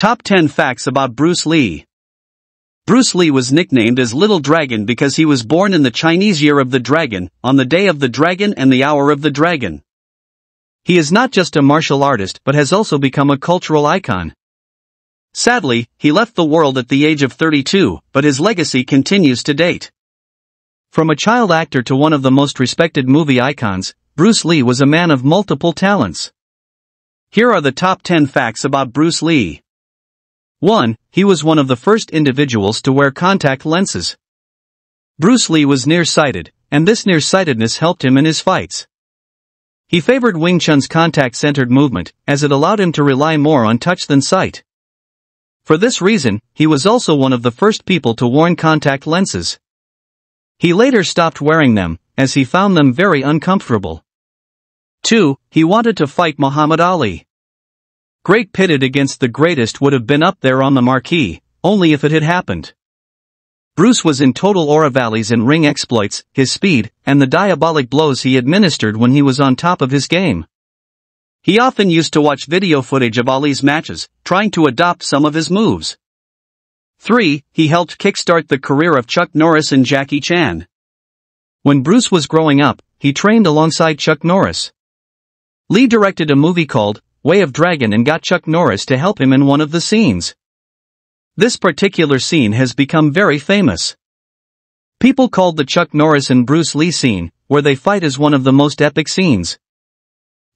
Top 10 Facts about Bruce Lee. Bruce Lee was nicknamed as Little Dragon because he was born in the Chinese Year of the Dragon, on the Day of the Dragon and the Hour of the Dragon. He is not just a martial artist but has also become a cultural icon. Sadly, he left the world at the age of 32, but his legacy continues to date. From a child actor to one of the most respected movie icons, Bruce Lee was a man of multiple talents. Here are the top 10 facts about Bruce Lee. 1. He was one of the first individuals to wear contact lenses. Bruce Lee was nearsighted, and this nearsightedness helped him in his fights. He favored Wing Chun's contact-centered movement, as it allowed him to rely more on touch than sight. For this reason, he was also one of the first people to wear contact lenses. He later stopped wearing them, as he found them very uncomfortable. 2. He wanted to fight Muhammad Ali. Great pitted against the greatest would have been up there on the marquee, only if it had happened. Bruce was in total aura valleys in ring exploits, his speed, and the diabolic blows he administered when he was on top of his game. He often used to watch video footage of Ali's matches, trying to adopt some of his moves. 3. He helped kickstart the career of Chuck Norris and Jackie Chan. When Bruce was growing up, he trained alongside Chuck Norris. Lee directed a movie called Way of Dragon and got Chuck Norris to help him in one of the scenes. This particular scene has become very famous. People called the Chuck Norris and Bruce Lee scene, where they fight, as one of the most epic scenes.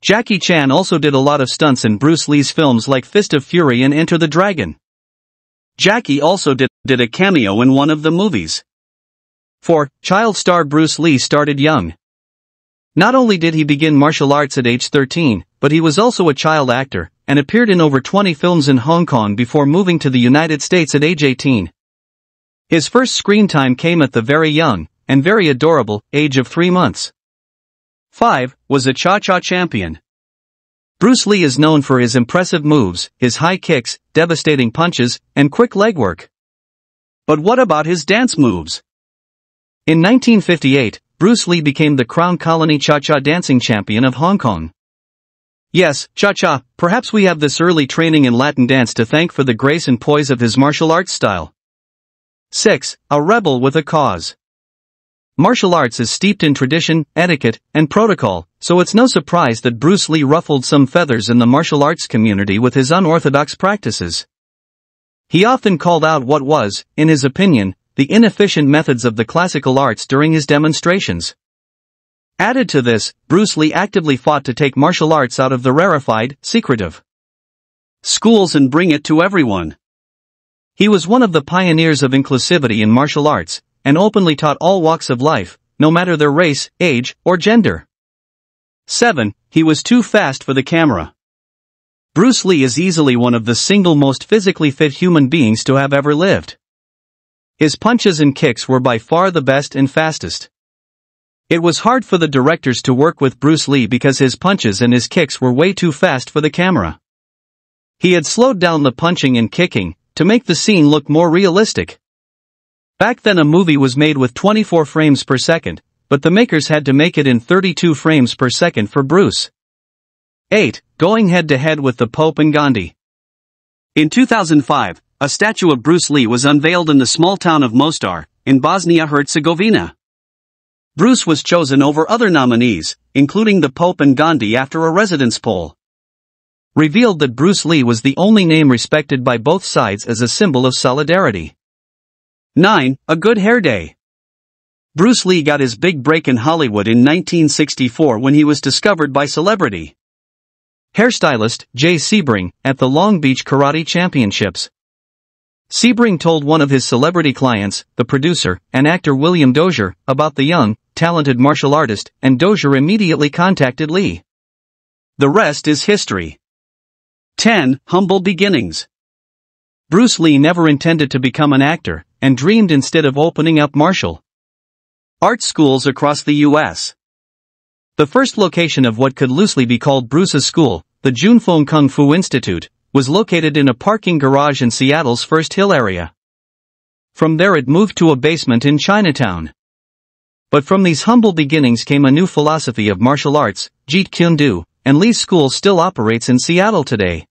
Jackie Chan also did a lot of stunts in Bruce Lee's films like Fist of Fury and Enter the Dragon. Jackie also did a cameo in one of the movies. 4. Child star Bruce Lee started young. Not only did he begin martial arts at age 13, but he was also a child actor, and appeared in over 20 films in Hong Kong before moving to the United States at age 18. His first screen time came at the very young, and very adorable, age of 3 months. 5. Was a cha-cha champion. Bruce Lee is known for his impressive moves, his high kicks, devastating punches, and quick leg work. But what about his dance moves? In 1958, Bruce Lee became the Crown Colony Cha-Cha dancing champion of Hong Kong. Yes, cha-cha, perhaps we have this early training in Latin dance to thank for the grace and poise of his martial arts style. 6. A rebel with a cause. Martial arts is steeped in tradition, etiquette, and protocol, so it's no surprise that Bruce Lee ruffled some feathers in the martial arts community with his unorthodox practices. He often called out what was, in his opinion, the inefficient methods of the classical arts during his demonstrations. Added to this, Bruce Lee actively fought to take martial arts out of the rarefied, secretive schools and bring it to everyone. He was one of the pioneers of inclusivity in martial arts, and openly taught all walks of life, no matter their race, age, or gender. 7. He was too fast for the camera. Bruce Lee is easily one of the single most physically fit human beings to have ever lived. His punches and kicks were by far the best and fastest. It was hard for the directors to work with Bruce Lee because his punches and his kicks were way too fast for the camera. He had slowed down the punching and kicking, to make the scene look more realistic. Back then a movie was made with 24 frames per second, but the makers had to make it in 32 frames per second for Bruce. 8. Going head-to-head with the Pope and Gandhi. In 2005, a statue of Bruce Lee was unveiled in the small town of Mostar, in Bosnia-Herzegovina. Bruce was chosen over other nominees, including the Pope and Gandhi, after a residence poll revealed that Bruce Lee was the only name respected by both sides as a symbol of solidarity. 9. A good hair day. Bruce Lee got his big break in Hollywood in 1964 when he was discovered by celebrity hairstylist Jay Sebring at the Long Beach Karate Championships. Sebring told one of his celebrity clients, the producer and actor William Dozier, about the young, talented martial artist, and Dozier immediately contacted Lee. The rest is history. 10. Humble beginnings. Bruce Lee never intended to become an actor, and dreamed instead of opening up martial arts schools across the U.S. The first location of what could loosely be called Bruce's school, the Junfeng Kung Fu Institute, was located in a parking garage in Seattle's First Hill area. From there it moved to a basement in Chinatown. But from these humble beginnings came a new philosophy of martial arts, Jeet Kune Do, and Lee's school still operates in Seattle today.